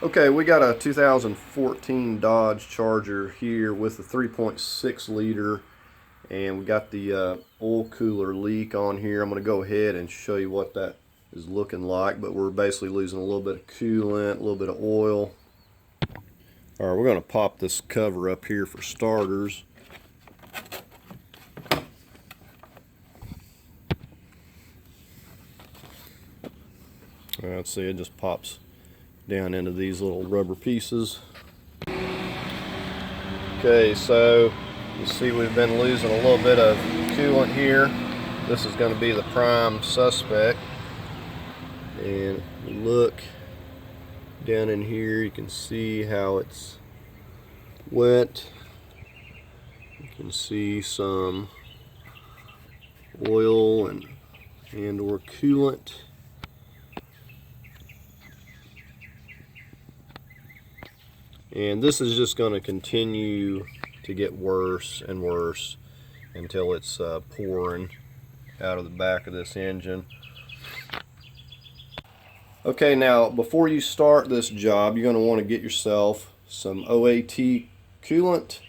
Okay, we got a 2014 Dodge Charger here with a 3.6 liter, and we got the oil cooler leak on here. I'm going to go ahead and show you what that is looking like, but we're basically losing a little bit of coolant, a little bit of oil. All right, we're going to pop this cover up here for starters. Let's see, it just pops down into these little rubber pieces. Okay, so you see we've been losing a little bit of coolant here. This is going to be the prime suspect. And look down in here, you can see how it's wet. You can see some oil and or coolant. And this is just going to continue to get worse and worse until it's pouring out of the back of this engine. Okay, now before you start this job, you're going to want to get yourself some OAT coolant.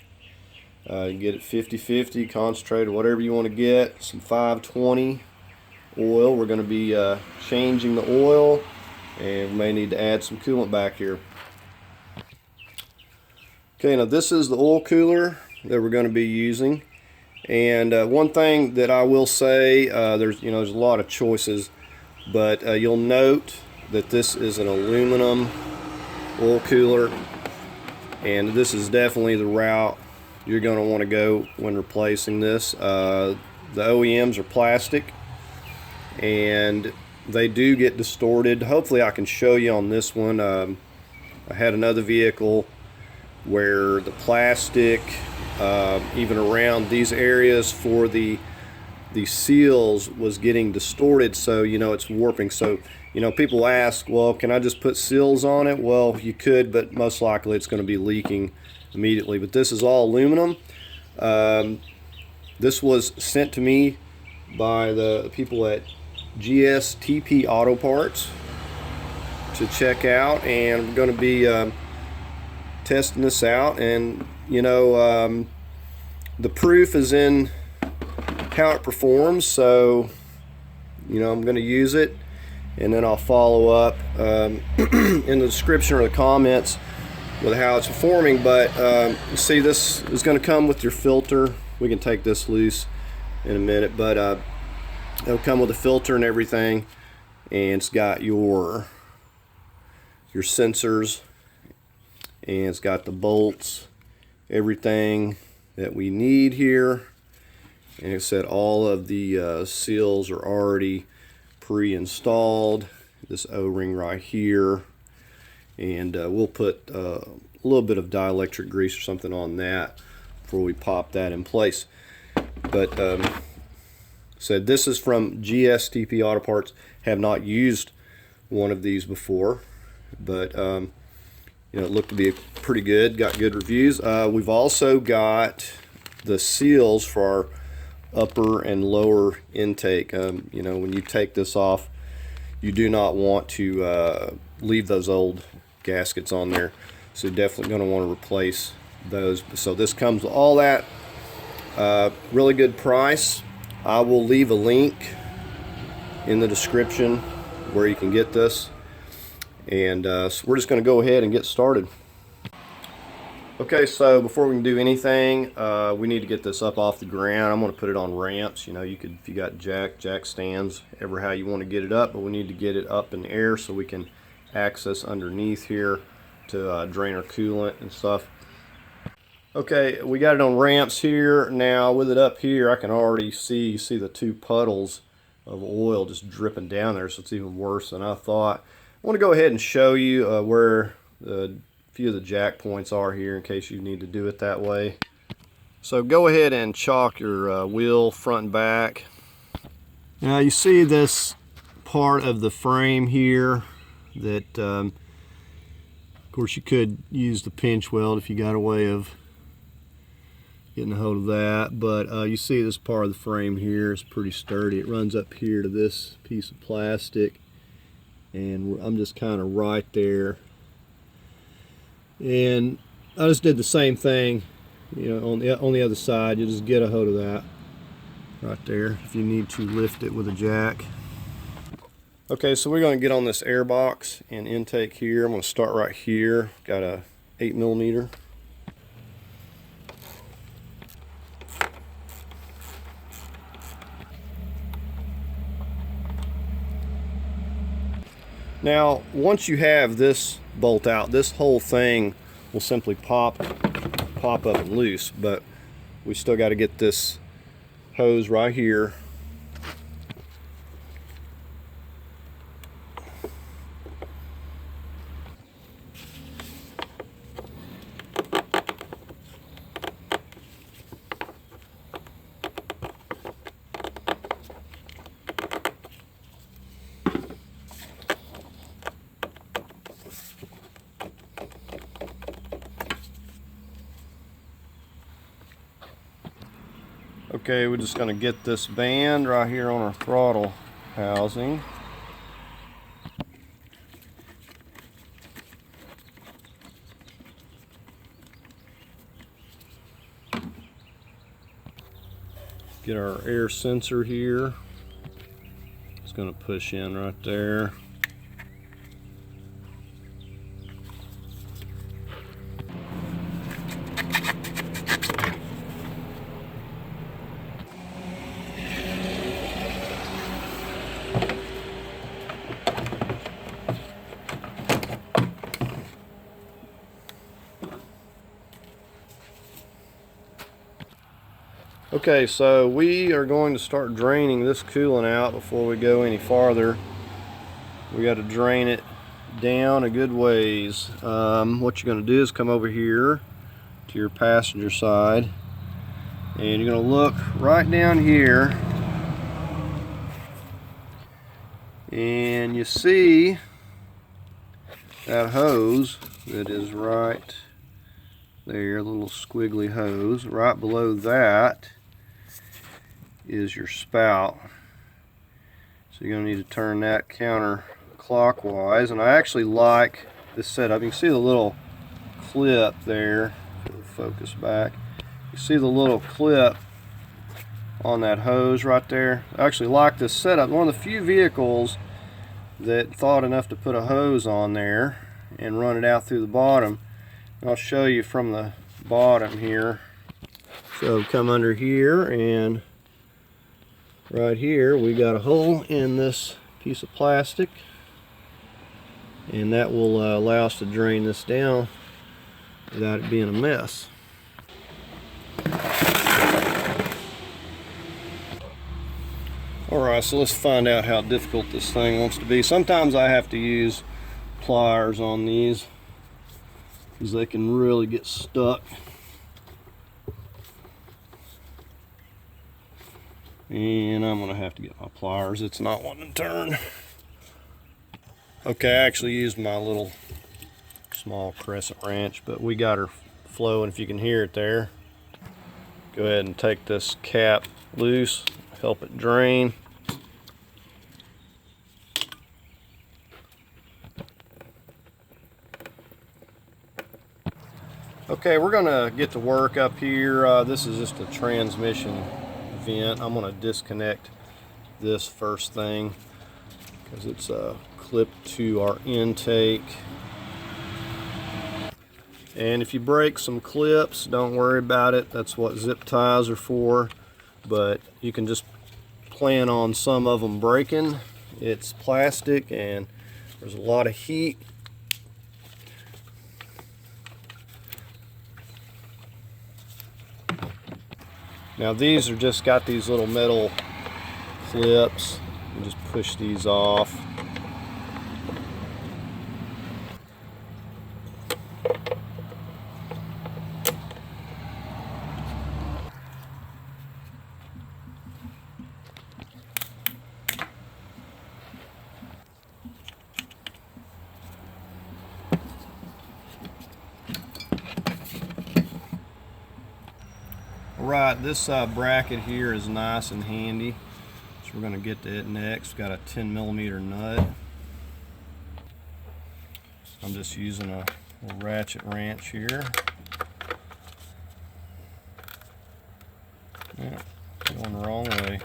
Get it 50-50, concentrated, whatever you want to get. Some 520 oil. We're going to be changing the oil, and we may need to add some coolant back here. Okay, now this is the oil cooler that we're going to be using, and one thing that I will say, there's a lot of choices, but you'll note that this is an aluminum oil cooler, and this is definitely the route you're going to want to go when replacing this. The OEMs are plastic, and they do get distorted. Hopefully I can show you on this one. I had another vehicle where the plastic, even around these areas for the seals, was getting distorted, so it's warping. So people ask, well, can I just put seals on it? Well, you could, but most likely it's going to be leaking immediately. But this is all aluminum. This was sent to me by the people at GSTP Auto Parts to check out, and I'm going to be testing this out. And the proof is in how it performs, so I'm going to use it, and then I'll follow up in the description or the comments with how it's performing. But you see, this is going to come with your filter. We can take this loose in a minute, but it'll come with a filter and everything, and it's got your sensors, and it's got the bolts, everything that we need here. And it said all of the seals are already pre-installed. This O-ring right here, and we'll put a little bit of dielectric grease or something on that before we pop that in place. But said this is from GSTP Auto Parts. Have not used one of these before, but it looked to be pretty good. Got good reviews. We've also got the seals for our upper and lower intake. When you take this off, you do not want to leave those old gaskets on there, so you're definitely going to want to replace those. So this comes with all that. Really good price. I will leave a link in the description where you can get this, and so we're just going to go ahead and get started. Okay, so before we can do anything, we need to get this up off the ground. I'm going to put it on ramps. You could, if you got jack stands, ever how you want to get it up, but we need to get it up in the air so we can access underneath here to drain our coolant and stuff. Okay, we got it on ramps here. Now with it up here, I can already see the two puddles of oil just dripping down there, so it's even worse than I thought. I want to go ahead and show you where the few of the jack points are here, in case you need to do it that way. So go ahead and chalk your wheel front and back. Now you see this part of the frame here that of course you could use the pinch weld if you got a way of getting a hold of that, but you see this part of the frame here is pretty sturdy. It runs up here to this piece of plastic, and I'm just kind of right there And I just did the same thing, you know, on the other side. You just get a hold of that right there if you need to lift it with a jack. Okay, so we're going to get on this air box and intake here. I'm going to start right here. Got a 8mm. Now, once you have this bolt out, this whole thing will simply pop up and loose, but we still got to get this hose right here. Okay, we're just going to get this band right here on our throttle housing. Get our air sensor here. It's going to push in right there. Okay, so we are going to start draining this coolant out before we go any farther. We got to drain it down a good ways. What you're going to do is come over here to your passenger side, and you're going to look right down here, and you see that hose that is right there, a little squiggly hose. Right below that is your spout. So you're going to need to turn that counterclockwise. And I actually like this setup. You can see the little clip there. Focus back. You see the little clip on that hose right there. I actually like this setup. One of the few vehicles that thought enough to put a hose on there and run it out through the bottom. I'll show you from the bottom here. So come under here, and right here we got a hole in this piece of plastic, and that will allow us to drain this down without it being a mess. Alright, so let's find out how difficult this thing wants to be. Sometimes I have to use pliers on these because they can really get stuck. And I'm going to have to get my pliers. It's not wanting to turn. Okay, I actually used my little small crescent wrench, but we got her flowing, if you can hear it there. Go ahead and take this cap loose, help it drain. Okay, we're going to get to work up here. This is just a transmission vent. I'm going to disconnect this first thing because it's clipped to our intake. And if you break some clips, don't worry about it. That's what zip ties are for. But you can just plan on some of them breaking. It's plastic and there's a lot of heat. Now these are just got these little metal clips. You just push these off. Right, this bracket here is nice and handy, so we're going to get to it next. Got a 10mm nut. I'm just using a little ratchet wrench here. Yeah, going the wrong way.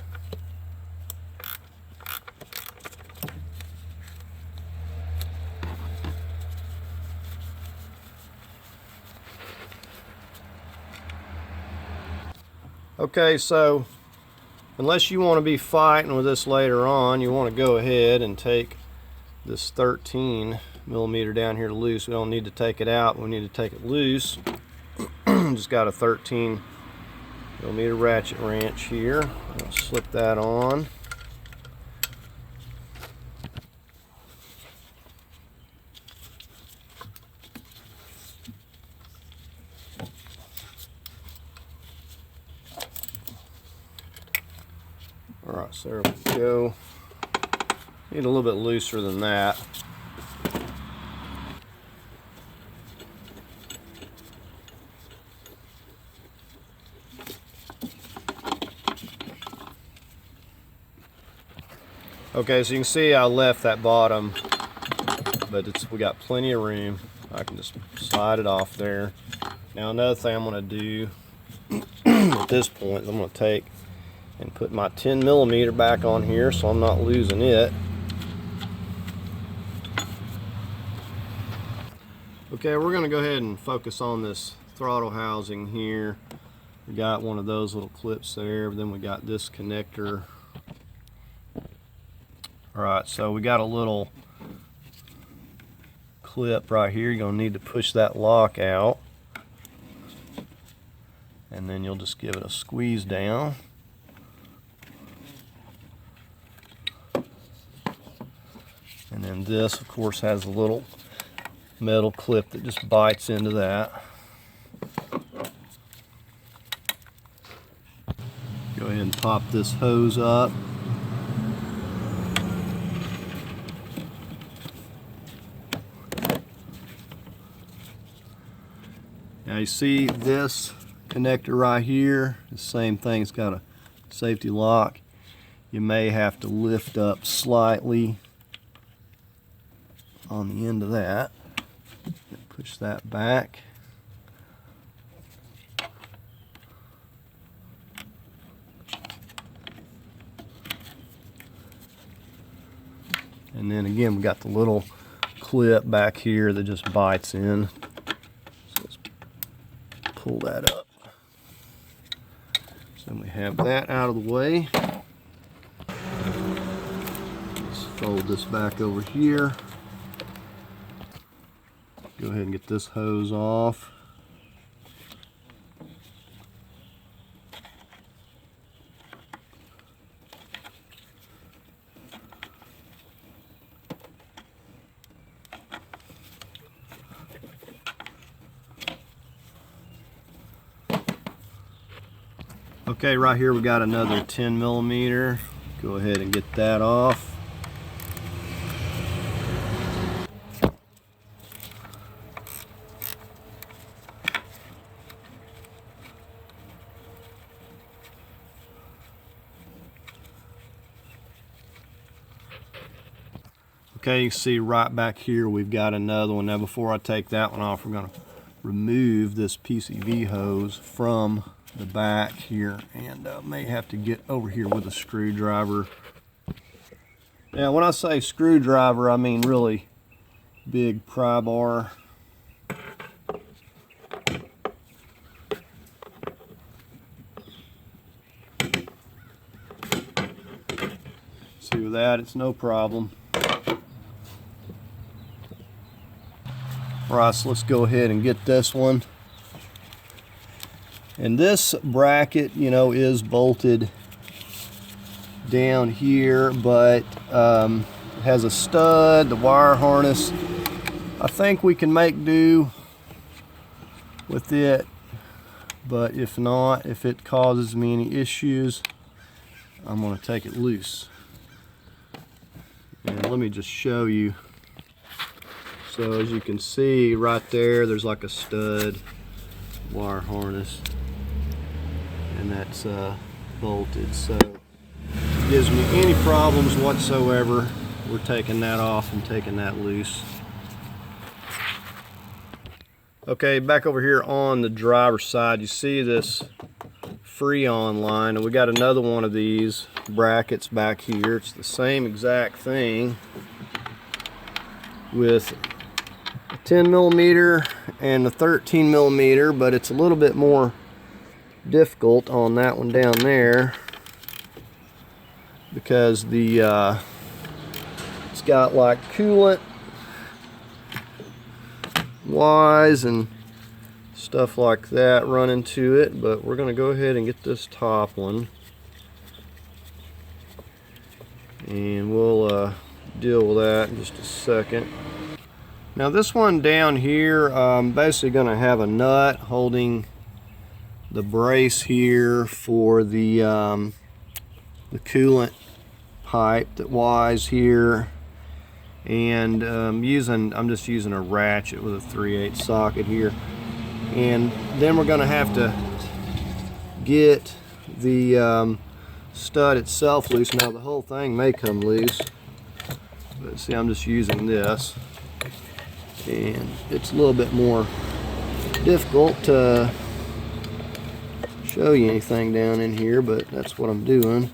Okay, so unless you want to be fighting with this later on, you want to go ahead and take this 13mm down here loose. We don't need to take it out, we need to take it loose. Just got a 13mm ratchet wrench here. I'll slip that on. Alright, so there we go. Need a little bit looser than that. Okay, so you can see I left that bottom, but we got plenty of room. I can just slide it off there. Now another thing I'm going to do at this point is I'm going to take and put my 10mm back on here so I'm not losing it. Okay, we're going to go ahead and focus on this throttle housing here. We got one of those little clips there, but then we got this connector. Alright, so we got a little clip right here. You're going to need to push that lock out, and then you'll just give it a squeeze down. And then this, of course, has a little metal clip that just bites into that. Go ahead and pop this hose up. Now you see this connector right here, the same thing, it's got a safety lock. You may have to lift up slightly on the end of that. Push that back. And then again, we got the little clip back here that just bites in. So let's pull that up. So we have that out of the way. Let's fold this back over here. Go ahead and get this hose off. Okay, right here we got another 10mm. Go ahead and get that off. Okay, you can see right back here we've got another one. Now before I take that one off, we're going to remove this PCV hose from the back here, and may have to get over here with a screwdriver. Now when I say screwdriver, I mean really big pry bar. See, with that it's no problem. Alright, so let's go ahead and get this one. And this bracket, you know, is bolted down here, but it has a stud, the wire harness. I think we can make do with it, but if not, if it causes me any issues, I'm going to take it loose. And let me just show you. So as you can see right there, there's like a stud wire harness, and that's bolted. So if it gives me any problems whatsoever, we're taking that off and taking that loose. Okay, back over here on the driver's side, you see this Freon line, and we got another one of these brackets back here. It's the same exact thing with a 10 millimeter and a 13 millimeter, but it's a little bit more difficult on that one down there because the it's got like coolant wise and stuff like that running to it. But we're going to go ahead and get this top one, and we'll deal with that in just a second. Now this one down here, I'm basically going to have a nut holding the brace here for the coolant pipe that wise here, and I'm just using a ratchet with a 3/8 socket here, and then we're going to have to get the stud itself loose. Now the whole thing may come loose, but see, I'm just using this, and it's a little bit more difficult to show you anything down in here, but that's what I'm doing.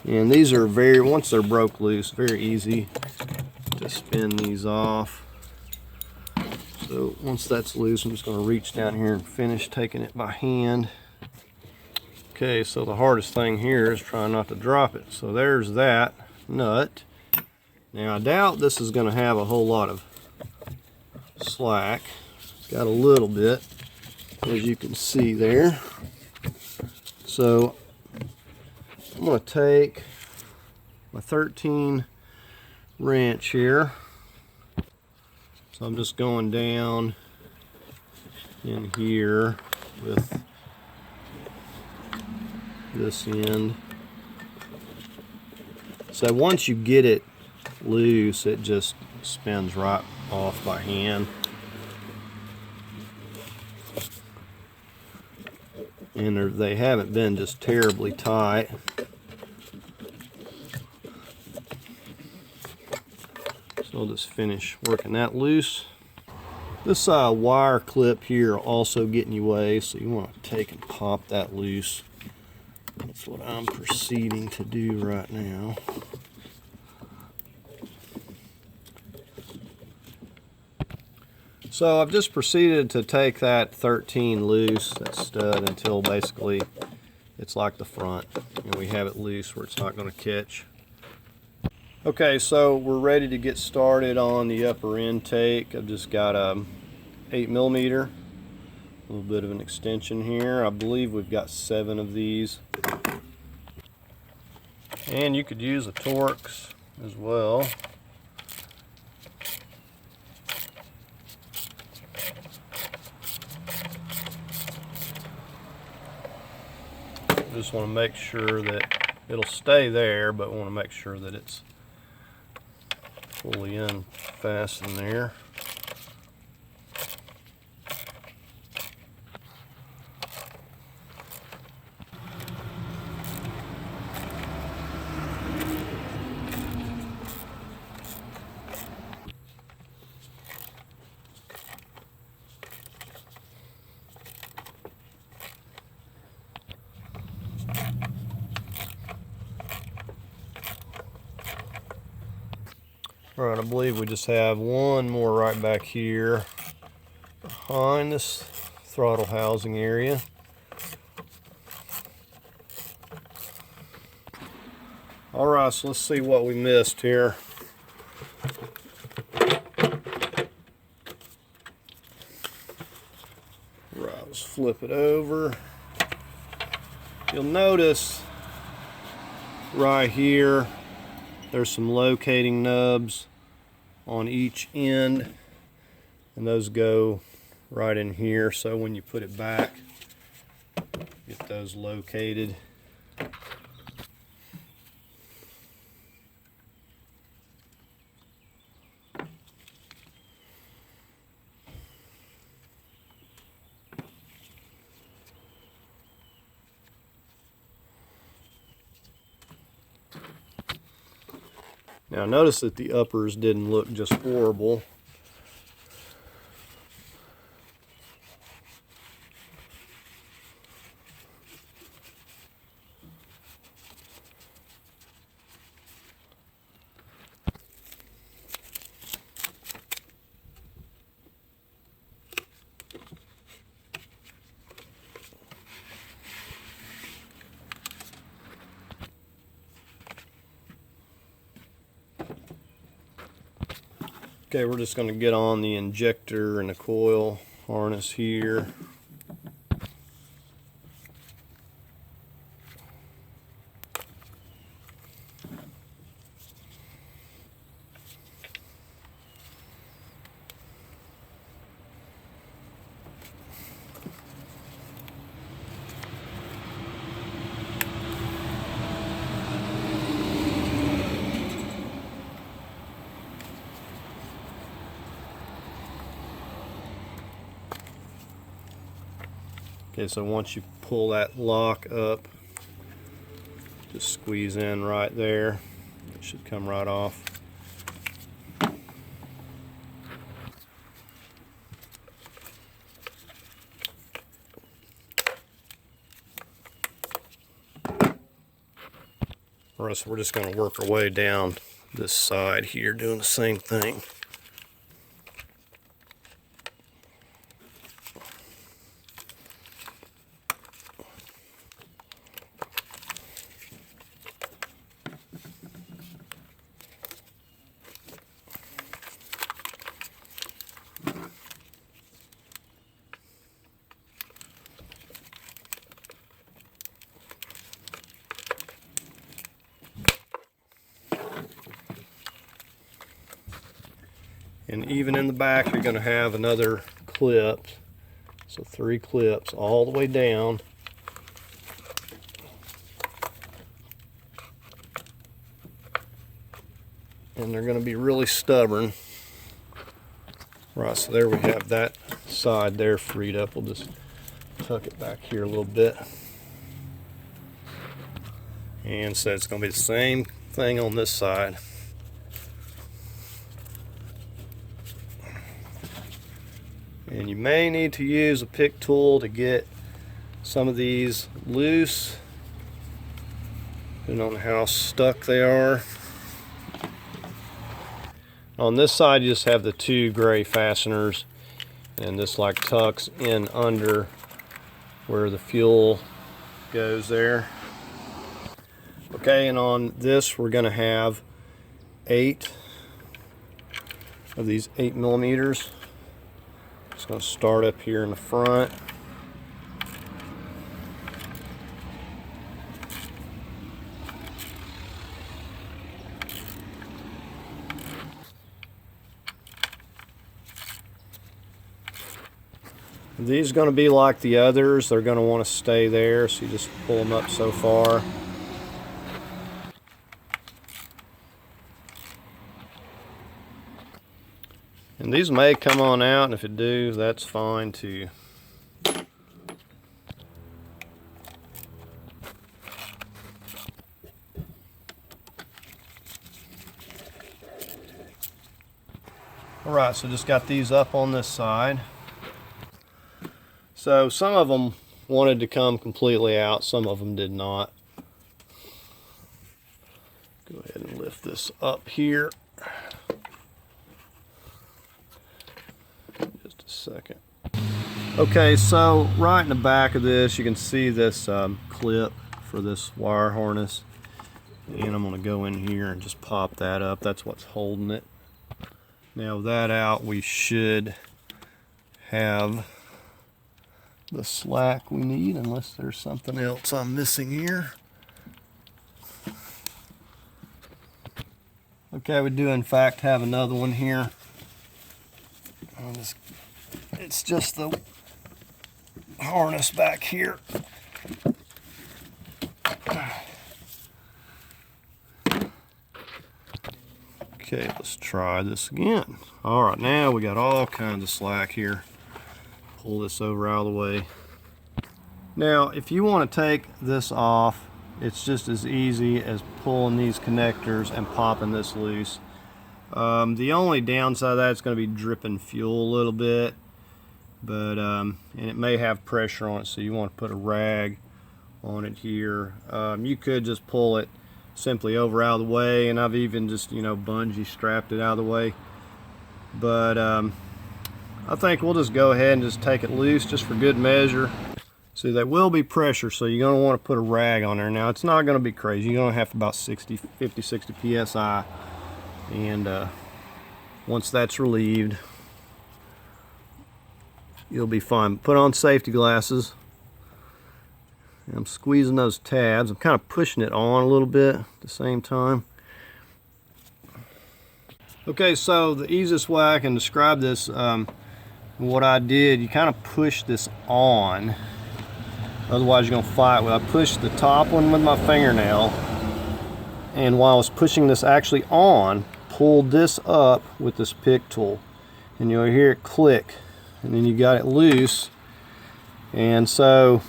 And these are once they're broke loose, very easy to spin these off. So once that's loose, I'm just going to reach down here and finish taking it by hand. Okay, so the hardest thing here is trying not to drop it. So there's that nut. Now I doubt this is going to have a whole lot of slack. It's got a little bit, as you can see there. So I'm going to take my 13 wrench here. So I'm just going down in here with this end. So once you get it loose, it just spins right off by hand. And they haven't been just terribly tight. So I'll just finish working that loose. This wire clip here will also get in your way, so you want to take and pop that loose. That's what I'm proceeding to do right now. So I've just proceeded to take that 13 loose, that stud, until basically it's like the front, and we have it loose where it's not going to catch. Okay, so we're ready to get started on the upper intake. I've just got a 8 millimeter, a little bit of an extension here. I believe we've got 7 of these, and you could use a Torx as well. Just want to make sure that it'll stay there, but want to make sure that it's fully unfastened there. All right, I believe we just have one more right back here behind this throttle housing area. All right, so let's see what we missed here. Right, let's flip it over. You'll notice right here there's some locating nubs on each end, and those go right in here, so when you put it back, get those located. Now notice that the uppers didn't look just horrible. Okay, we're just going to get on the injector and the coil harness here. Okay, so once you pull that lock up, just squeeze in right there. It should come right off. Or else we're just going to work our way down this side here doing the same thing. And even in the back, you're going to have another clip. So 3 clips all the way down. And they're going to be really stubborn. Right, so there we have that side there freed up. We'll just tuck it back here a little bit. And so it's going to be the same thing on this side. And you may need to use a pick tool to get some of these loose, depending on how stuck they are. On this side, you just have the 2 gray fasteners, and this like tucks in under where the fuel goes there. Okay, and on this, we're going to have 8 of these 8mm. Just going to start up here in the front. These are going to be like the others. They're going to want to stay there, so you just pull them up so far. And these may come on out, and if it do, that's fine too. Alright, so just got these up on this side. So some of them wanted to come completely out, some of them did not. Go ahead and lift this up here. Just a second. Okay, so right in the back of this, you can see this clip for this wire harness. And I'm going to go in here and just pop that up. That's what's holding it. Now with that out, we should have the slack we need, unless there's something else I'm missing here. Okay, we do in fact have another one here. It's just the harness back here. Okay, let's try this again. All right, now we got all kinds of slack here. Pull this over out of the way. Now, if you want to take this off, it's just as easy as pulling these connectors and popping this loose. The only downside of that is going to be dripping fuel a little bit, but and it may have pressure on it, so you want to put a rag on it here. You could just pull it simply over out of the way, and I've even just, you know, bungee strapped it out of the way. But I think we'll just go ahead and just take it loose just for good measure. See, there will be pressure, so you're going to want to put a rag on there. Now, it's not going to be crazy. You're going to have about 50, 60 psi. And Once that's relieved, you'll be fine. Put on safety glasses. I'm squeezing those tabs. I'm kind of pushing it on a little bit at the same time. Okay, so the easiest way I can describe this, what I did, you kind of push this on. Otherwise you're going to fight with it. I pushed the top one with my fingernail, and while I was pushing this actually on, pulled this up with this pick tool. And you'll hear it click. And then you got it loose. And so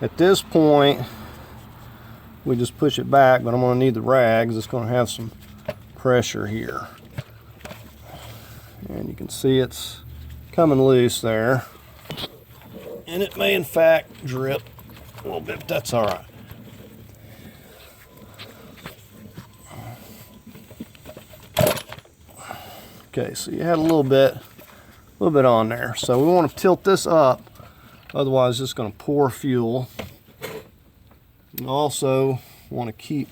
at this point, we just push it back, but I'm going to need the rags. It's going to have some pressure here. And you can see it's coming loose there. And it may in fact drip a little bit, but that's all right. Okay, so you had a little bit on there. So we want to tilt this up, otherwise it's going to pour fuel. And also want to keep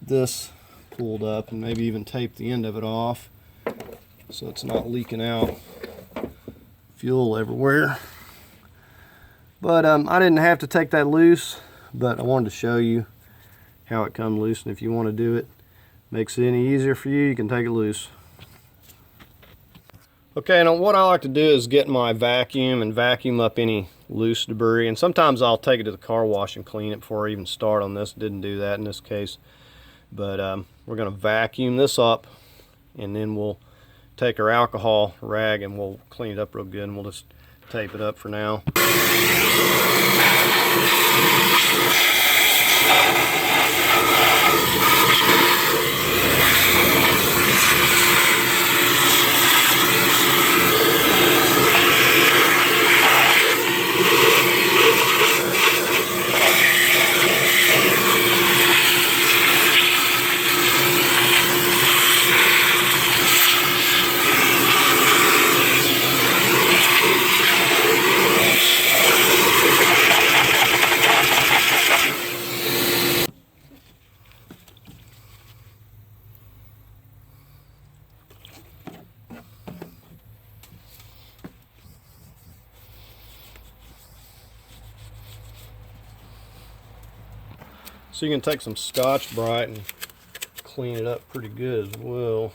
this pulled up and maybe even tape the end of it off so it's not leaking out fuel everywhere. But I didn't have to take that loose, but I wanted to show you how it comes loose, and if you want to do it, makes it any easier for you, you can take it loose. Okay, now what I like to do is get my vacuum and vacuum up any loose debris, and sometimes I'll take it to the car wash and clean it before I even start on this. Didn't do that in this case, but we're going to vacuum this up, and then we'll take our alcohol rag and we'll clean it up real good, and we'll just tape it up for now. So you can take some Scotch-Brite and clean it up pretty good as well.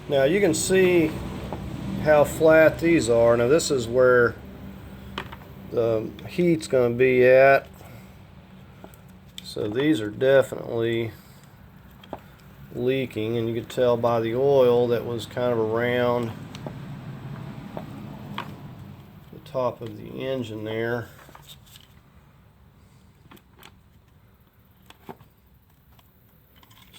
Now you can see how flat these are. Now this is where the heat's going to be at. So these are definitely leaking, and you could tell by the oil that was kind of around the top of the engine there.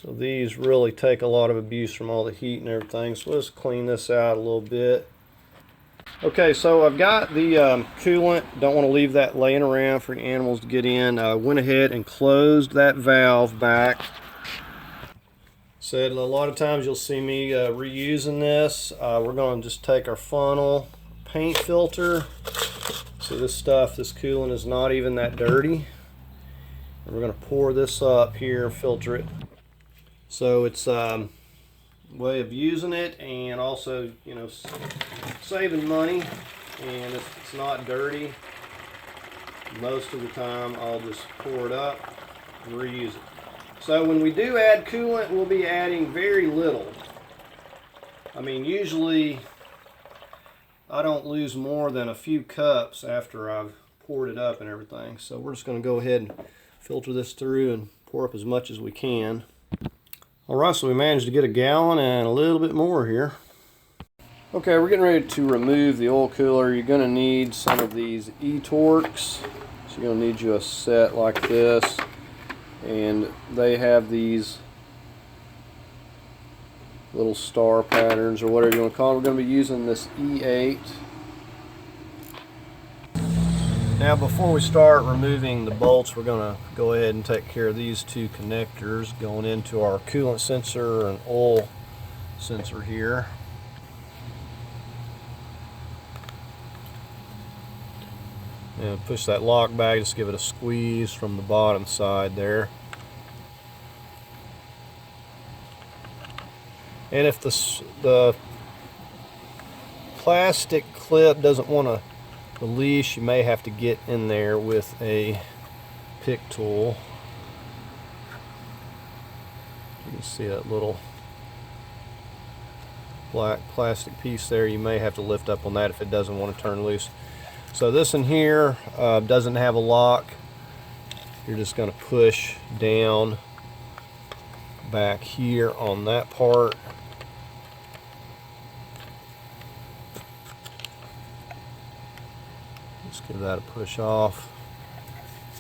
So these really take a lot of abuse from all the heat and everything. So let's clean this out a little bit. Okay, so I've got the coolant. Don't want to leave that laying around for the animals to get in. I went ahead and closed that valve back. Said a lot of times you'll see me reusing this. We're going to just take our funnel paint filter. So this stuff, this coolant is not even that dirty. And we're going to pour this up here and filter it. So it's a way of using it, and also, you know, saving money, and it's not dirty. Most of the time I'll just pour it up and reuse it. So when we do add coolant, we'll be adding very little. I mean, usually I don't lose more than a few cups after I've poured it up and everything. So we're just going to go ahead and filter this through and pour up as much as we can. Alright, so we managed to get a gallon and a little bit more here. Okay, we're getting ready to remove the oil cooler. You're going to need some of these E-Torques. So you're going to need you a set like this. And they have these little star patterns or whatever you want to call them. We're going to be using this E8. Now before we start removing the bolts, we're going to go ahead and take care of these two connectors going into our coolant sensor and oil sensor here. And push that lock back, just give it a squeeze from the bottom side there. And if the plastic clip doesn't want to release, you may have to get in there with a pick tool. You can see that little black plastic piece there. You may have to lift up on that if it doesn't want to turn loose. So this in here doesn't have a lock. You're just going to push down back here on that part. Just give that a push off.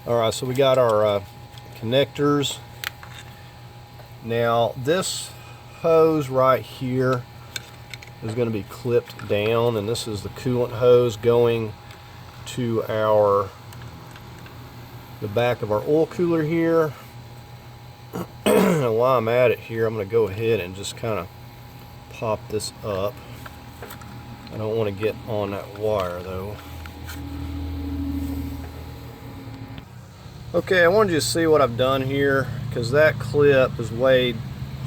Alright, so we got our connectors. Now this hose right here is going to be clipped down, and this is the coolant hose going to the back of our oil cooler here. And while I'm at it here, I'm going to go ahead and just kind of pop this up. I don't want to get on that wire though. Okay, I wanted you to see what I've done here, because that clip is way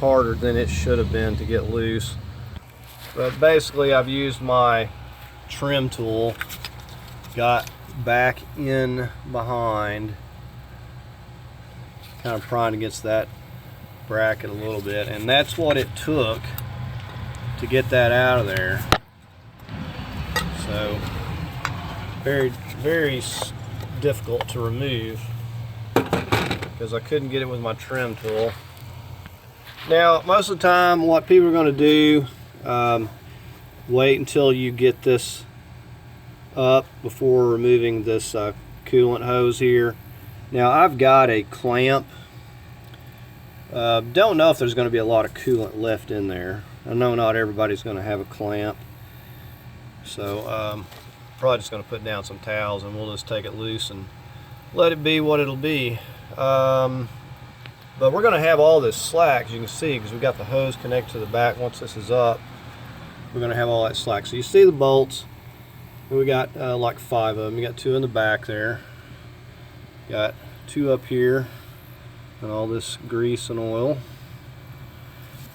harder than it should have been to get loose. But basically I've used my trim tool, got back in behind, kind of prying against that bracket a little bit, and that's what it took to get that out of there. So very, very difficult to remove because I couldn't get it with my trim tool. Now most of the time what people are going to do, wait until you get this up before removing this coolant hose here. Now I've got a clamp. Don't know if there's going to be a lot of coolant left in there. I know not everybody's going to have a clamp, so probably just going to put down some towels and we'll just take it loose and let it be what it'll be. But we're going to have all this slack, as you can see, because we've got the hose connected to the back. Once this is up, we're going to have all that slack. So you see the bolts, and we got like 5 of them. You got 2 in the back there, got 2 up here, and all this grease and oil,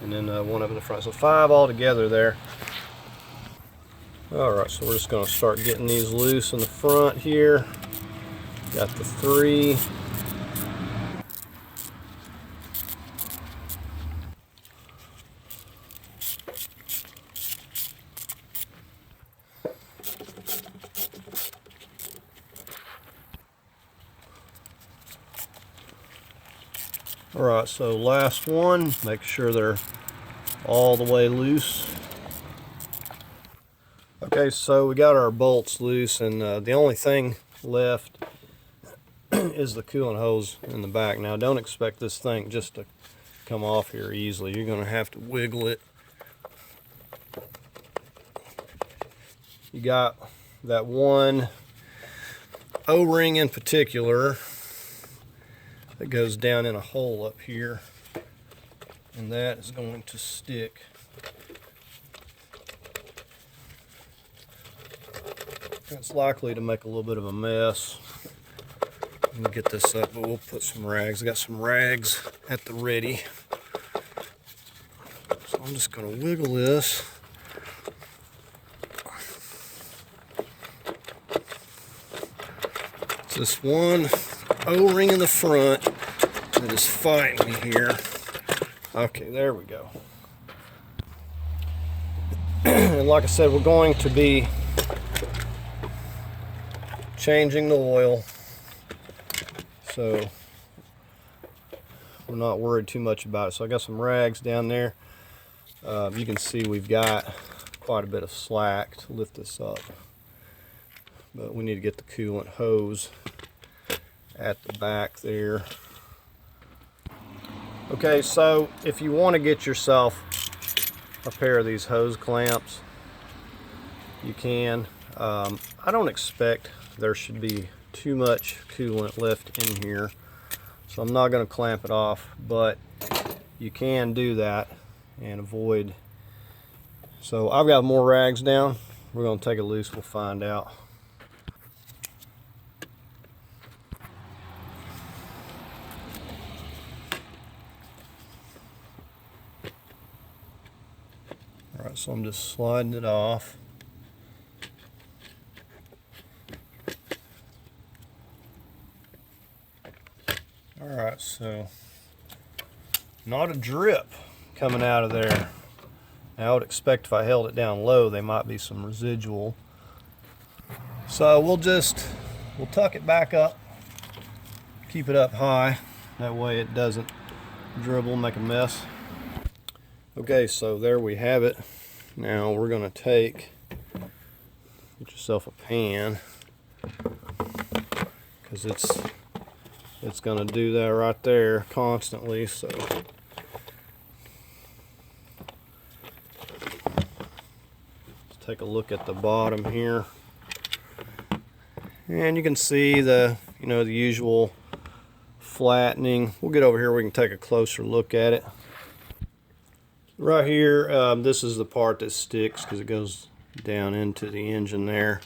and then 1 up in the front. So 5 all together there. Alright, so we're just going to start getting these loose in the front here. Got the 3. Alright, so last one, make sure they're all the way loose. Okay, so we got our bolts loose, and the only thing left is the coolant hose in the back. Now don't expect this thing just to come off here easily. You're going to have to wiggle it. You got that one O-ring in particular that goes down in a hole up here, and that is going to stick. It's likely to make a little bit of a mess. Let me get this up, but we'll put some rags. I got some rags at the ready. So I'm just going to wiggle this. It's this one O-ring in the front that is fighting me here. Okay, there we go. And like I said, we're going to be changing the oil, so we're not worried too much about it. So I got some rags down there. You can see we've got quite a bit of slack to lift this up, but we need to get the coolant hose at the back there. Okay, so if you want to get yourself a pair of these hose clamps, you can. I don't expect there should be too much coolant left in here, so I'm not going to clamp it off, but you can do that and avoid. So I've got more rags down. We're going to take it loose, we'll find out. So I'm just sliding it off. Alright, so not a drip coming out of there. Now, I would expect if I held it down low, there might be some residual. So we'll tuck it back up, keep it up high. That way it doesn't dribble, make a mess. Okay, so there we have it. Now we're gonna get yourself a pan, because it's gonna do that right there constantly. So let's take a look at the bottom here, and you can see the usual flattening. We'll get over here, we can take a closer look at it. Right here, this is the part that sticks because it goes down into the engine there.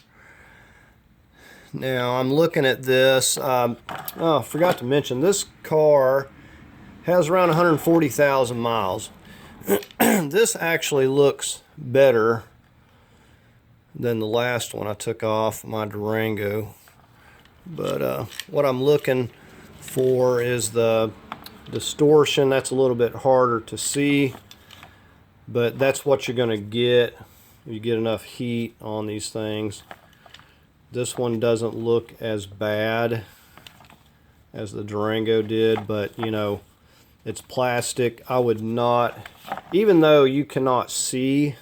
Now I'm looking at this. Oh, I forgot to mention, this car has around 140,000 miles. This actually looks better than the last one I took off, my Durango. But what I'm looking for is the distortion. That's a little bit harder to see, but that's what you're going to get if you get enough heat on these things. This one doesn't look as bad as the Durango did, but it's plastic. I would not, even though you cannot see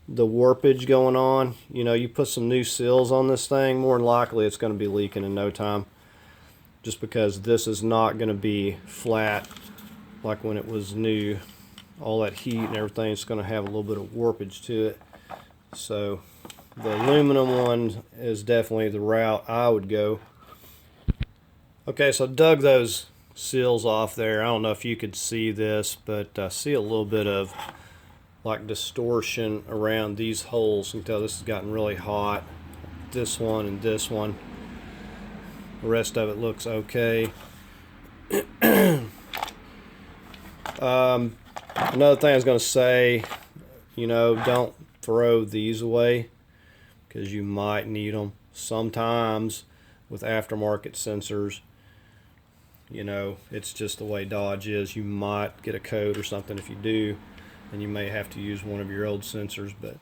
the warpage going on, you put some new seals on this thing, more than likely it's going to be leaking in no time, just because this is not going to be flat like when it was new. All that heat and everything is going to have a little bit of warpage to it. So the aluminum one is definitely the route I would go. Okay, so I dug those seals off there. I don't know if you could see this, but I see a little bit of like distortion around these holes. You can tell this has gotten really hot. This one and this one. The rest of it looks okay. Another thing I was going to say, don't throw these away, because you might need them. Sometimes with aftermarket sensors, it's just the way Dodge is. You might get a code or something. If you do, then you may have to use one of your old sensors. But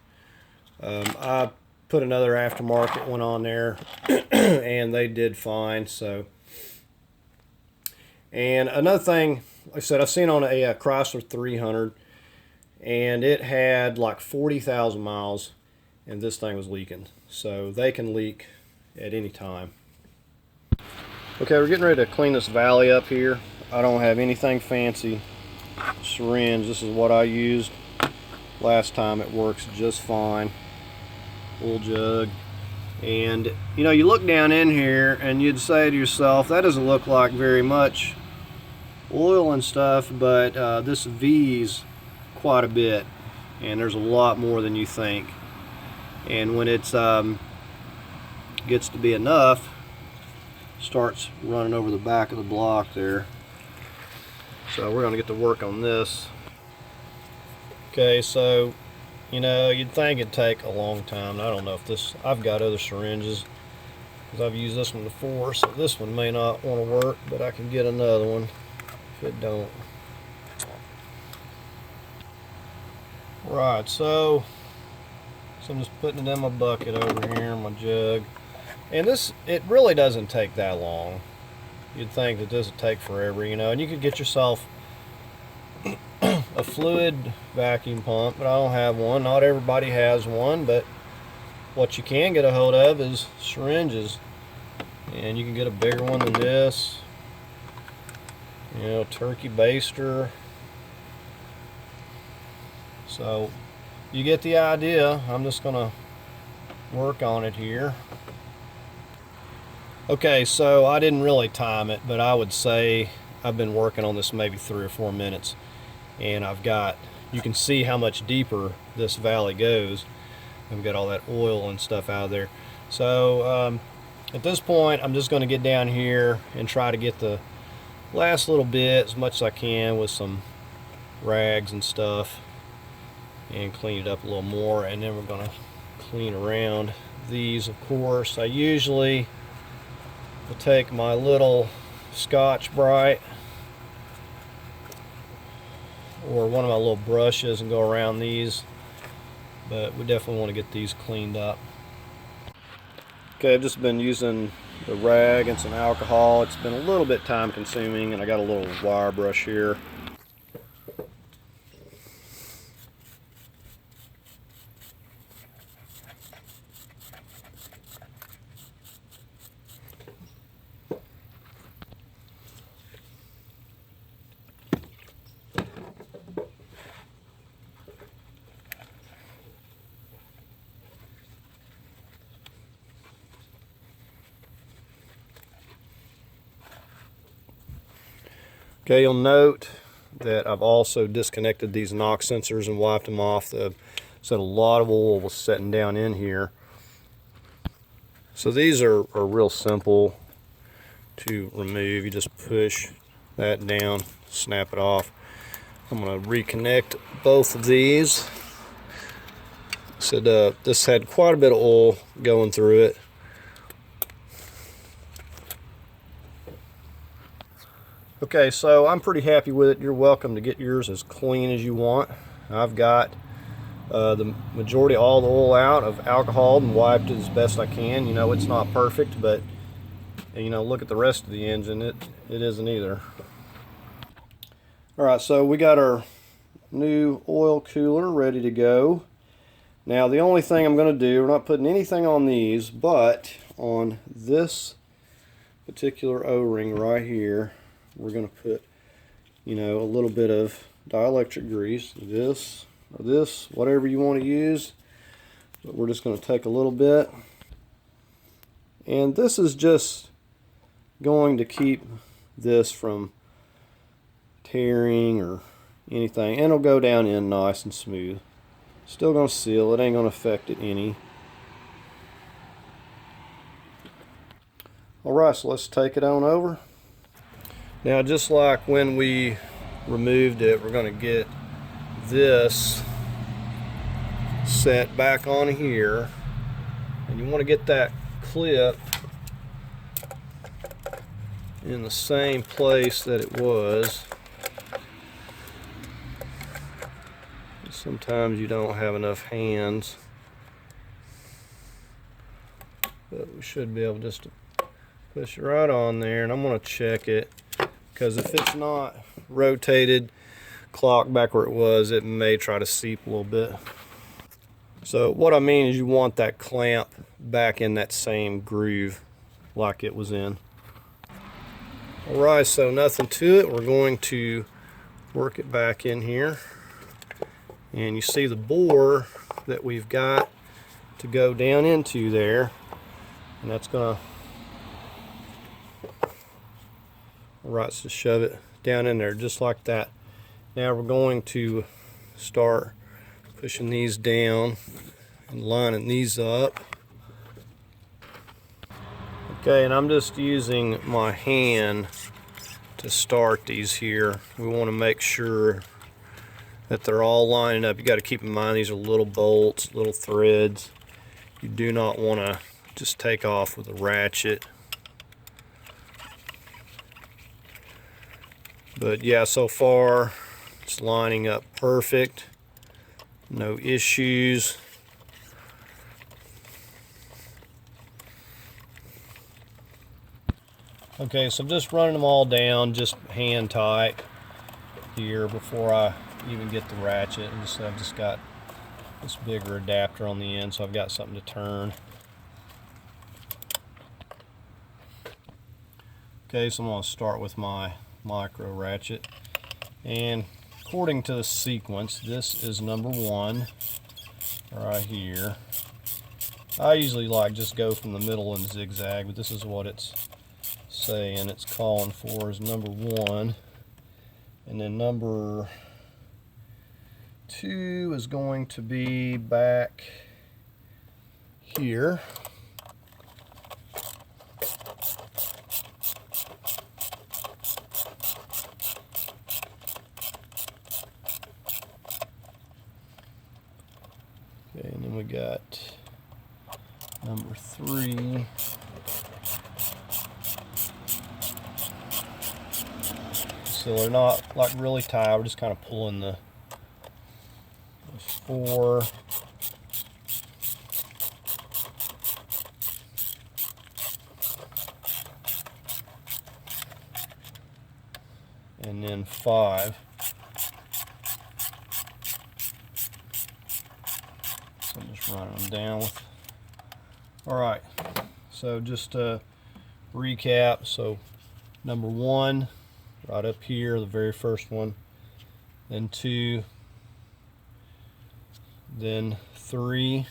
I put another aftermarket one on there and they did fine. So, and another thing, like I said, I've seen on a Chrysler 300, and it had like 40,000 miles, and this thing was leaking. So they can leak at any time. Okay, we're getting ready to clean this valley up here. I don't have anything fancy. Syringe, this is what I used last time. It works just fine. Full jug. And you look down in here and you'd say to yourself, that doesn't look like very much oil and stuff, but this V's quite a bit, and there's a lot more than you think. And when it's gets to be enough, starts running over the back of the block there. So we're going to get to work on this. Okay, so you'd think it'd take a long time. I don't know if this, I've got other syringes because I've used this one before, so this one may not want to work, but I can get another one if it don't. Right, so I'm just putting it in my bucket over here, my jug. And this, it really doesn't take that long. You'd think that this would take forever, and you could get yourself a fluid vacuum pump, but I don't have one. Not everybody has one, but what you can get a hold of is syringes. And you can get a bigger one than this. Turkey baster. So you get the idea. I'm just gonna work on it here. Okay, so I didn't really time it, but I would say I've been working on this maybe 3 or 4 minutes, and you can see how much deeper this valley goes. I've got all that oil and stuff out of there. So at this point, I'm just going to get down here and try to get the last little bit as much as I can with some rags and stuff. and clean it up a little more. And then we're going to clean around these, of course. I usually will take my little Scotch-Brite or one of my little brushes and go around these, but we definitely want to get these cleaned up. Okay, I've just been using the rag and some alcohol. It's been a little bit time consuming, and I got a little wire brush here. Okay, you'll note that I've also disconnected these knock sensors and wiped them off. So a lot of oil was setting down in here. So these are real simple to remove. You just push that down, snap it off. I'm going to reconnect both of these. So this had quite a bit of oil going through it. Okay, so I'm pretty happy with it. You're welcome to get yours as clean as you want. I've got the majority of all the oil out. I've alcoholed and wiped it as best I can. You know, it's not perfect, but you know, look at the rest of the engine. It isn't either. All right, so we got our new oil cooler ready to go. Now the only thing I'm going to do, we're not putting anything on these, but on this particular O-ring right here, we're going to put, you know, a little bit of dielectric grease, this or this, whatever you want to use. But we're just going to take a little bit. And this is just going to keep this from tearing or anything. And it'll go down in nice and smooth. Still going to seal. It ain't going to affect it any. Alright, so let's take it on over. Now, just like when we removed it, we're going to get this set back on here, and you want to get that clip in the same place that it was. Sometimes you don't have enough hands, but we should be able just to push it right on there. And I'm going to check it, because if it's not rotated clock back where it was, it may try to seep a little bit. So what I mean is you want that clamp back in that same groove like it was in. Alright, so nothing to it. We're going to work it back in here. And you see the bore that we've got to go down into there. And that's going to, alright, so shove it down in there just like that. Now we're going to start pushing these down and lining these up. Okay, and I'm just using my hand to start these here. We want to make sure that they're all lining up. You got to keep in mind these are little bolts, little threads. You do not want to just take off with a ratchet. But yeah, so far it's lining up perfect. No issues. Okay, so I'm just running them all down, just hand tight here before I even get the ratchet. And I've just got this bigger adapter on the end, so I've got something to turn. Okay, so I'm going to start with my micro ratchet, and according to the sequence, this is number 1 right here. I usually like just go from the middle and zigzag, but this is what it's saying it's calling for is number 1, and then number 2 is going to be back here. we got number 3. So they're not like really tight, we're just kind of pulling the 4. And then 5. So I'm just running them down with. Alright, so just to recap, so number 1, right up here, the very first one, then 2, then 3,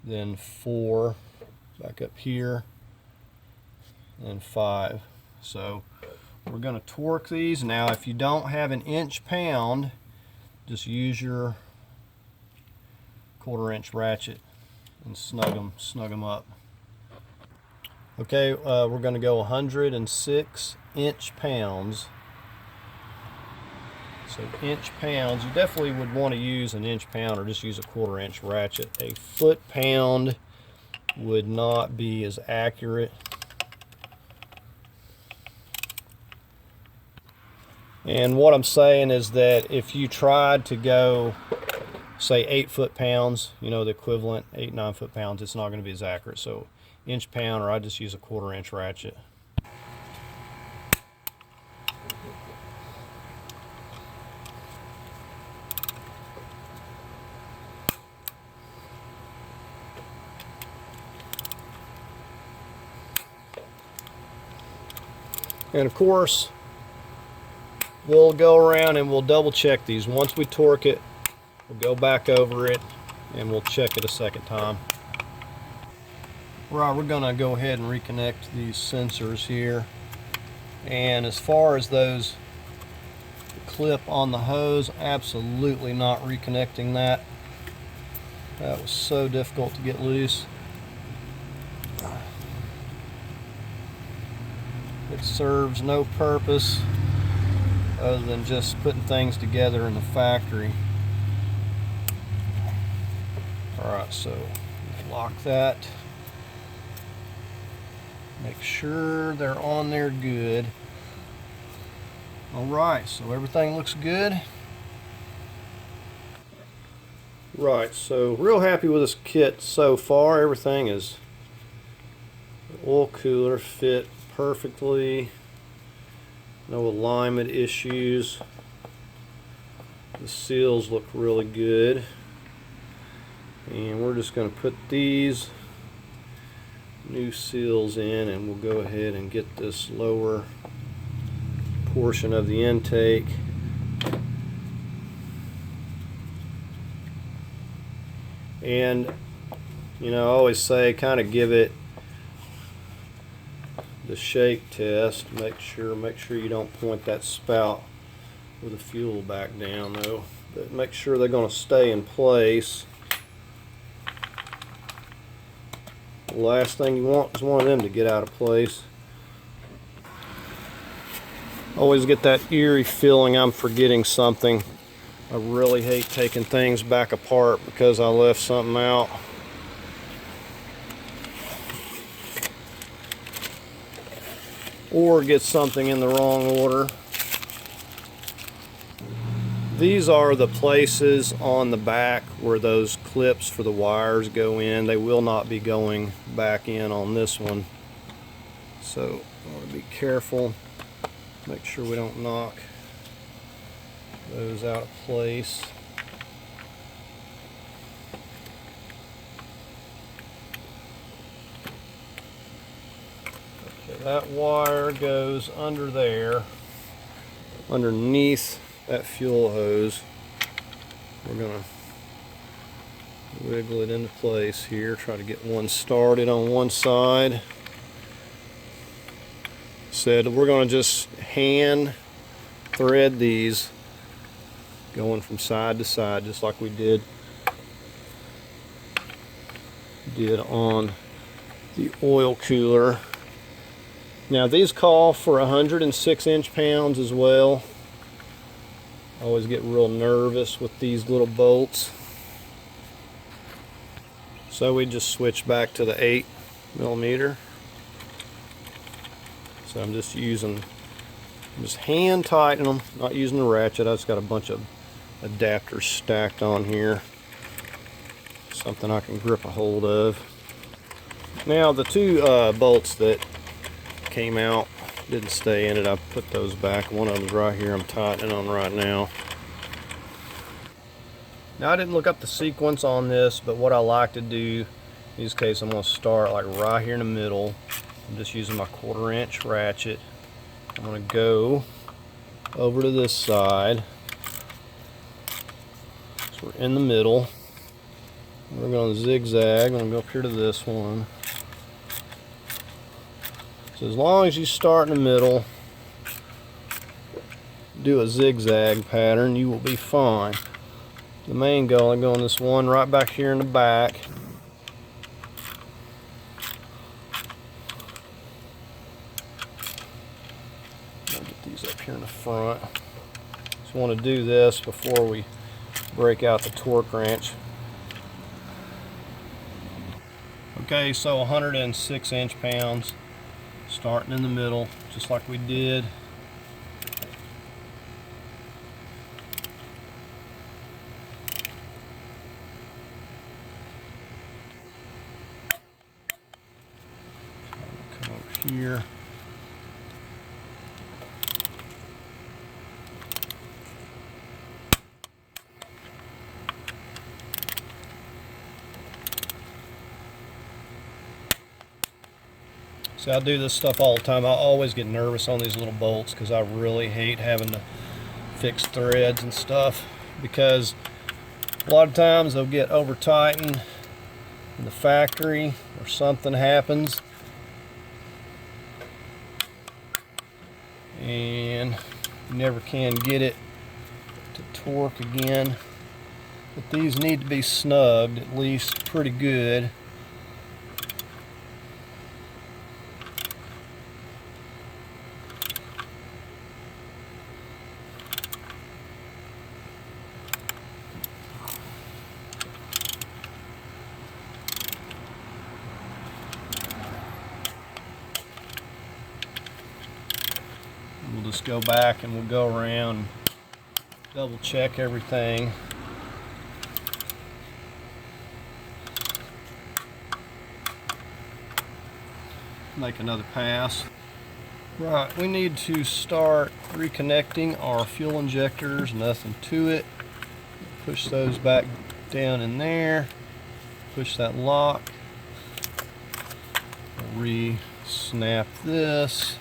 then 4, back up here, and 5. So we're going to torque these. Now if you don't have an inch-pound, just use your 1/4-inch ratchet and snug them up. Okay, we're going to go 106 inch-pounds. So inch-pounds, you definitely would want to use an inch-pound or just use a 1/4-inch ratchet. A foot-pound would not be as accurate. And what I'm saying is that if you tried to go, say, 8 foot-pounds, you know, the equivalent, 8, 9 foot-pounds, it's not going to be as accurate. So inch-pound, or I just use a 1/4-inch ratchet. And of course, we'll go around and we'll double check these. Once we torque it, we'll go back over it and we'll check it a second time. Right, we're gonna go ahead and reconnect these sensors here. And as far as those clip on the hose, absolutely not reconnecting that. That was so difficult to get loose. It serves no purpose other than just putting things together in the factory. Alright, so lock that. Make sure they're on there good. Alright, so everything looks good. Right, so real happy with this kit so far. Everything is, the oil cooler fit perfectly. No alignment issues. The seals look really good. And we're just going to put these new seals in, and we'll go ahead and get this lower portion of the intake. And you know, I always say kind of give it the shake test. Make sure you don't point that spout with the fuel back down though, but make sure they're going to stay in place. The last thing you want is one of them to get out of place. Always get that eerie feeling I'm forgetting something. I really hate taking things back apart because I left something out. Or get something in the wrong order. These are the places on the back where those clips for the wires go in. They will not be going back in on this one. So I want to be careful. Make sure we don't knock those out of place. Okay, that wire goes under there, underneath that fuel hose. We're going to wiggle it into place here, try to get one started on one side. Said we're going to just hand thread these going from side to side, just like we did on the oil cooler. Now these call for 106 inch-pounds as well. I always get real nervous with these little bolts. So we just switched back to the 8mm. So I'm just hand tightening them, not using the ratchet. I just got a bunch of adapters stacked on here. Something I can grip a hold of. Now the two bolts that came out didn't stay in it. I put those back. One of them's right here I'm tightening on right now. Now I didn't look up the sequence on this, but what I like to do in this case, I'm going to start like right here in the middle. I'm just using my 1/4 inch ratchet. I'm going to go over to this side. So we're in the middle. We're going to zigzag. I'm going to go up here to this one. So as long as you start in the middle, do a zigzag pattern, you will be fine. The main goal, I'm going this one right back here in the back. I'll get these up here in the front. Just want to do this before we break out the torque wrench. Okay, so 106 inch-pounds, starting in the middle, just like we did. Come over here. See, I do this stuff all the time. I always get nervous on these little bolts because I really hate having to fix threads and stuff, because a lot of times they'll get over tightened in the factory or something happens and you never can get it to torque again. But these need to be snugged at least pretty good. We'll just go back and we'll go around, double check everything. Make another pass. Right, we need to start reconnecting our fuel injectors, nothing to it. Push those back down in there. Push that lock. Re-snap this.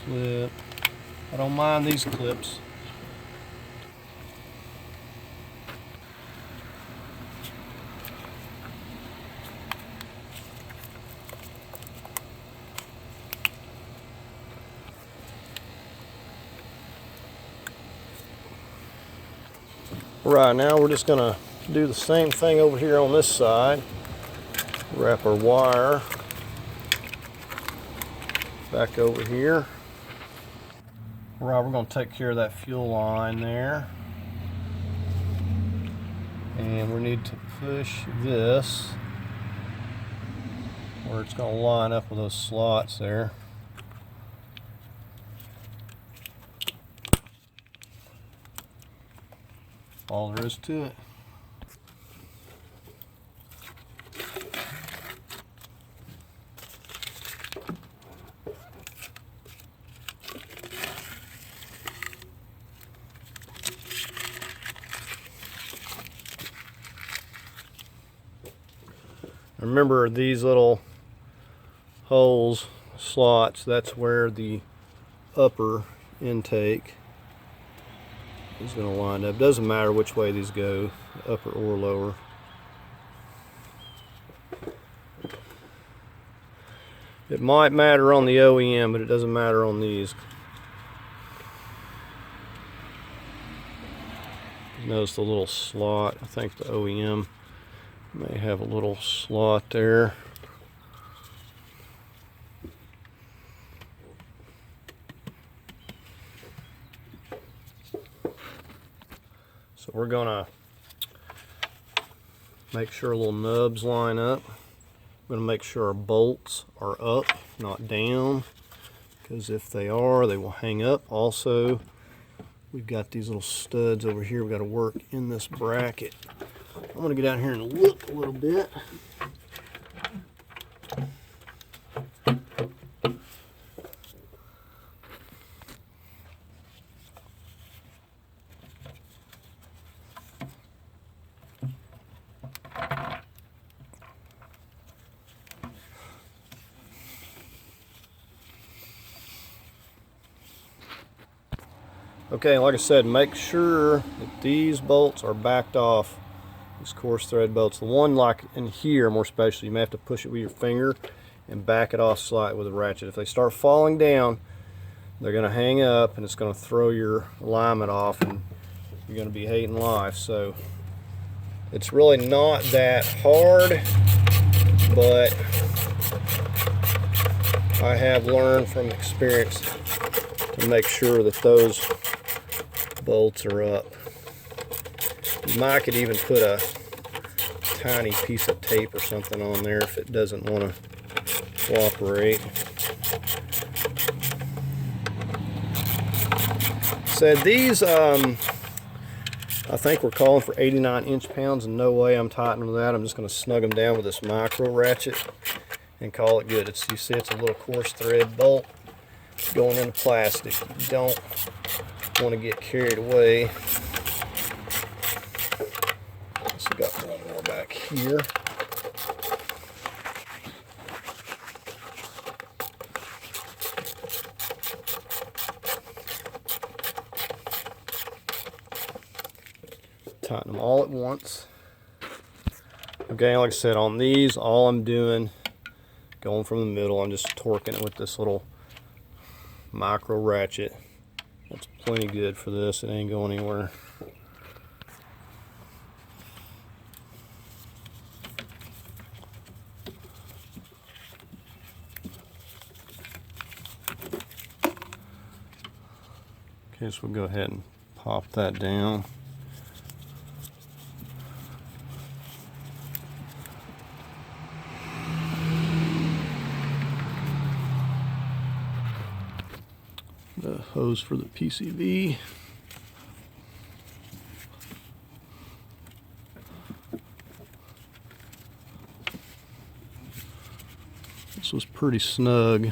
Clip. I don't mind these clips. Right, now we're just going to do the same thing over here on this side. Wrap our wire back over here. Right, we're going to take care of that fuel line there. And we need to push this where it's going to line up with those slots there. All there is to it. Remember, these little holes, slots, that's where the upper intake is going to line up. Doesn't matter which way these go, upper or lower. It might matter on the OEM, but it doesn't matter on these. Notice the little slot. I think the OEM May have a little slot there. So we're gonna make sure little nubs line up. I'm gonna make sure our bolts are up, not down, because if they are, they will hang up. Also, we've got these little studs over here we've got to work in this bracket. I'm gonna get down here and look a little bit. Okay, like I said, make sure that these bolts are backed off, these coarse thread bolts. The one like in here, more especially, you may have to push it with your finger and back it off slightly with a ratchet. If they start falling down, they're going to hang up and it's going to throw your alignment off and you're going to be hating life. So it's really not that hard, but I have learned from experience to make sure that those bolts are up. You might could even put a tiny piece of tape or something on there if it doesn't want to cooperate. So these, I think we're calling for 89 inch-pounds, and no way I'm tightening that. I'm just going to snug them down with this micro ratchet and call it good. You see it's a little coarse thread bolt going into plastic. You don't want to get carried away. So got one more back here. Tighten them all at once. Okay, like I said, on these, all I'm doing, going from the middle, I'm just torquing it with this little micro ratchet. That's plenty good for this. It ain't going anywhere. Okay, so we'll go ahead and pop that down. The hose for the PCV. This was pretty snug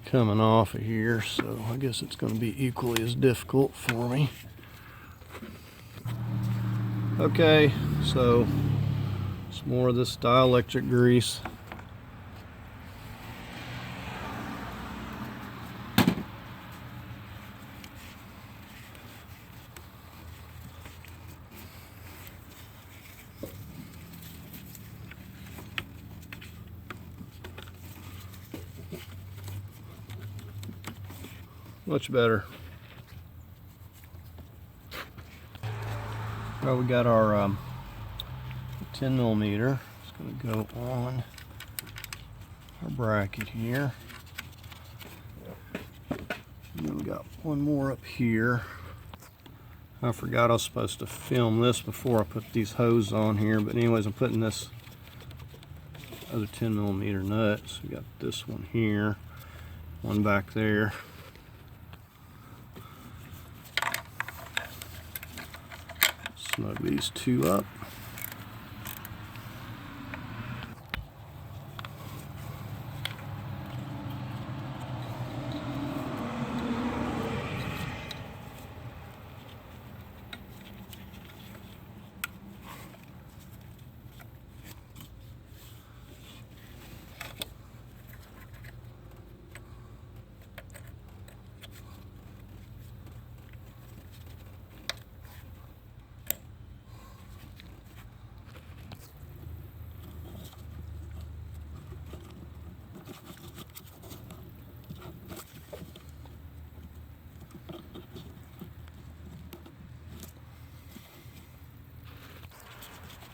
coming off of here, so I guess it's going to be equally as difficult for me. Okay, so some more of this dielectric grease. Much better. Well, we got our 10 millimeter. It's going to go on our bracket here. And then we got one more up here. I forgot I was supposed to film this before I put these hoses on here, but anyways, I'm putting this other 10 millimeter nuts. We got this one here, one back there. Snug these two up.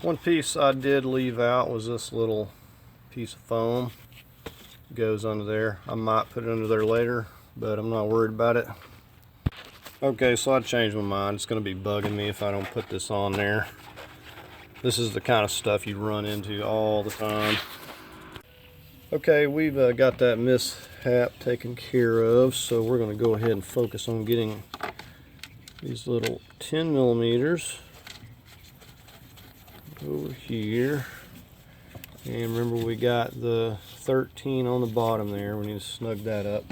One piece I did leave out was this little piece of foam. It goes under there. I might put it under there later, but I'm not worried about it. Okay, so I changed my mind. It's going to be bugging me if I don't put this on there. This is the kind of stuff you run into all the time. Okay, we've got that mishap taken care of, so we're going to go ahead and focus on getting these little 10 millimeters over here. And remember, we got the 13 on the bottom there. We need to snug that up.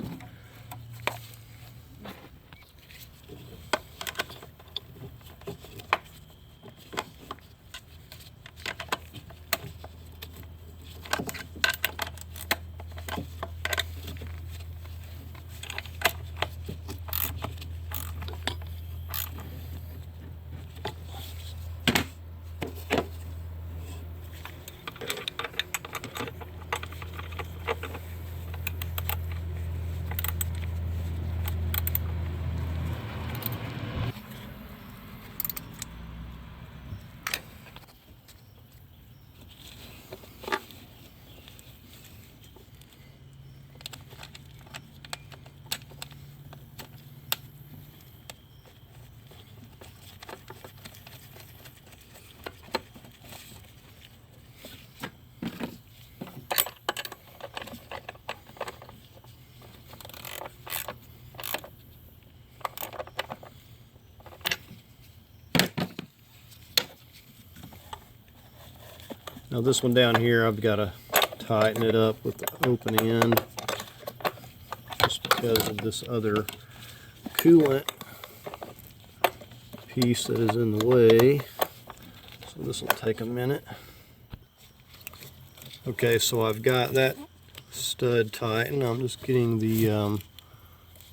Now this one down here, I've got to tighten it up with the open end, just because of this other coolant piece that is in the way. So this will take a minute. Okay, so I've got that stud tightened. I'm just getting the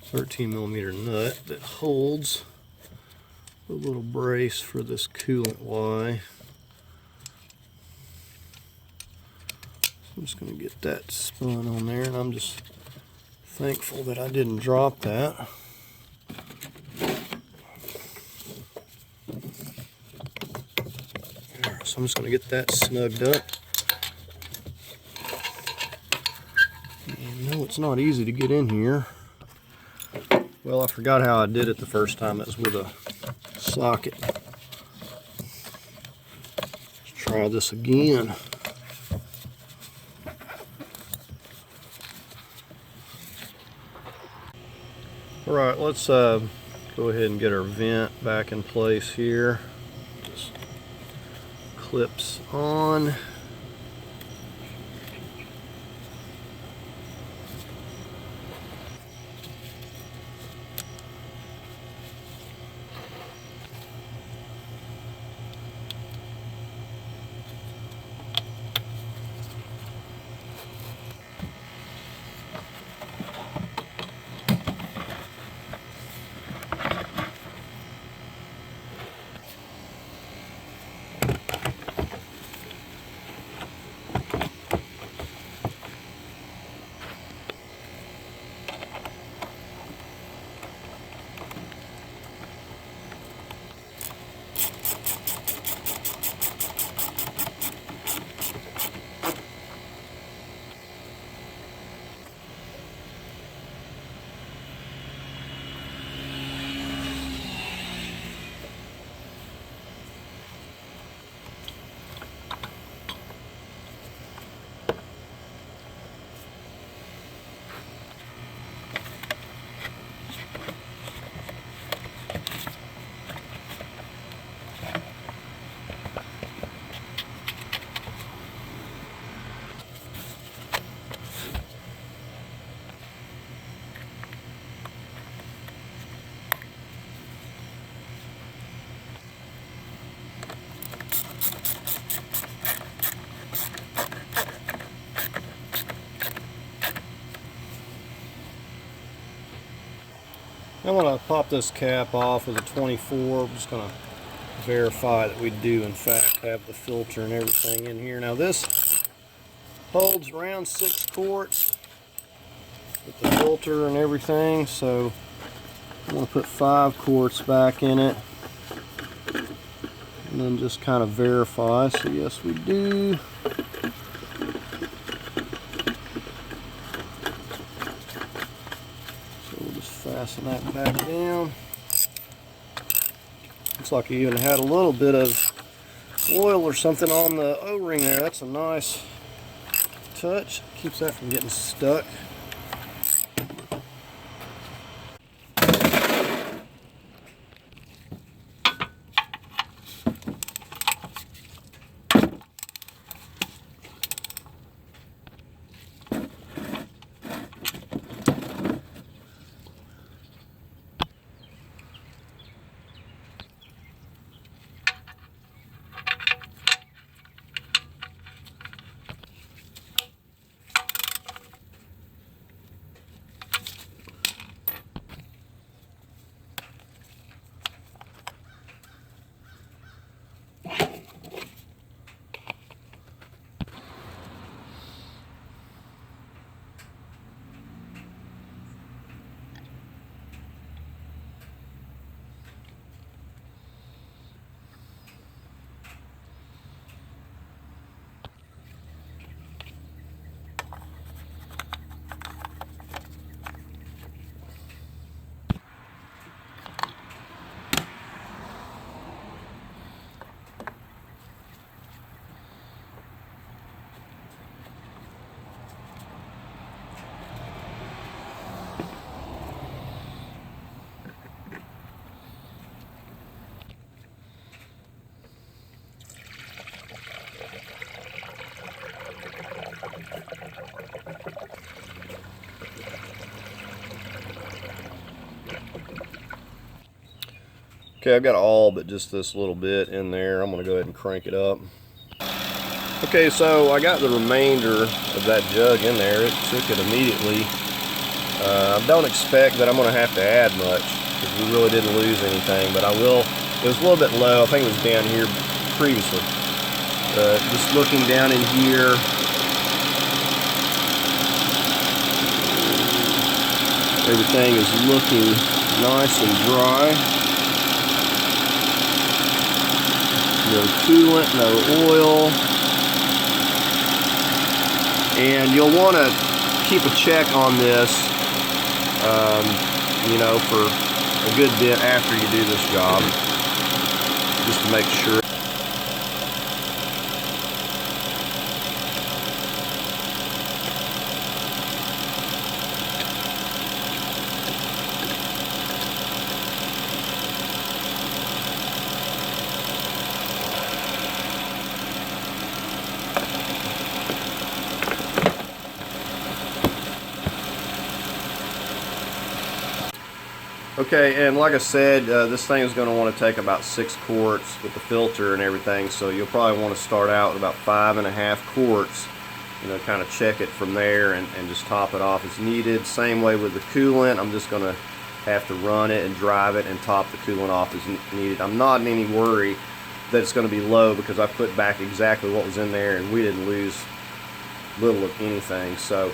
13 millimeter nut that holds the little brace for this coolant Y. I'm just going to get that spun on there, and I'm just thankful that I didn't drop that. So I'm just going to get that snugged up. And no, it's not easy to get in here. Well, I forgot how I did it the first time. It was with a socket. Let's try this again. Alright, let's go ahead and get our vent back in place here. Just clips on. I'm going to pop this cap off with a 24. I'm just going to verify that we do in fact have the filter and everything in here. Now this holds around 6 quarts with the filter and everything, so I'm going to put 5 quarts back in it. and then just kind of verify. So yes, we do. So we'll just fasten that back down. Looks like he even had a little bit of oil or something on the O-ring there. That's a nice touch. Keeps that from getting stuck. Okay, I've got all but just this little bit in there. I'm going to go ahead and crank it up. Okay, so I got the remainder of that jug in there. It took it immediately. I don't expect that I'm going to have to add much because we really didn't lose anything, but I will. It was a little bit low. I think it was down here previously. Just looking down in here, everything is looking nice and dry. No coolant, no oil. And you'll want to keep a check on this, you know, for a good bit after you do this job, just to make sure. Okay, and like I said, this thing is going to want to take about 6 quarts with the filter and everything, so you'll probably want to start out with about 5.5 quarts, you know, kind of check it from there and just top it off as needed. Same way with the coolant, I'm just going to have to run it and drive it and top the coolant off as needed. I'm not in any worry that it's going to be low because I put back exactly what was in there and we didn't lose little of anything. So,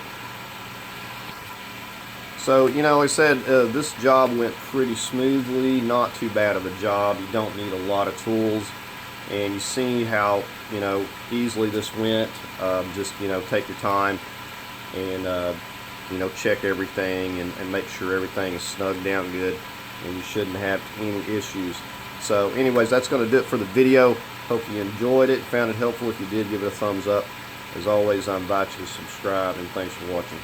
you know, like I said, this job went pretty smoothly, not too bad of a job. You don't need a lot of tools, and you see how, you know, easily this went. Just, you know, take your time and, you know, check everything and make sure everything is snug down good, and you shouldn't have any issues. So, anyways, that's going to do it for the video. Hope you enjoyed it, found it helpful. If you did, give it a thumbs up. As always, I invite you to subscribe, and thanks for watching.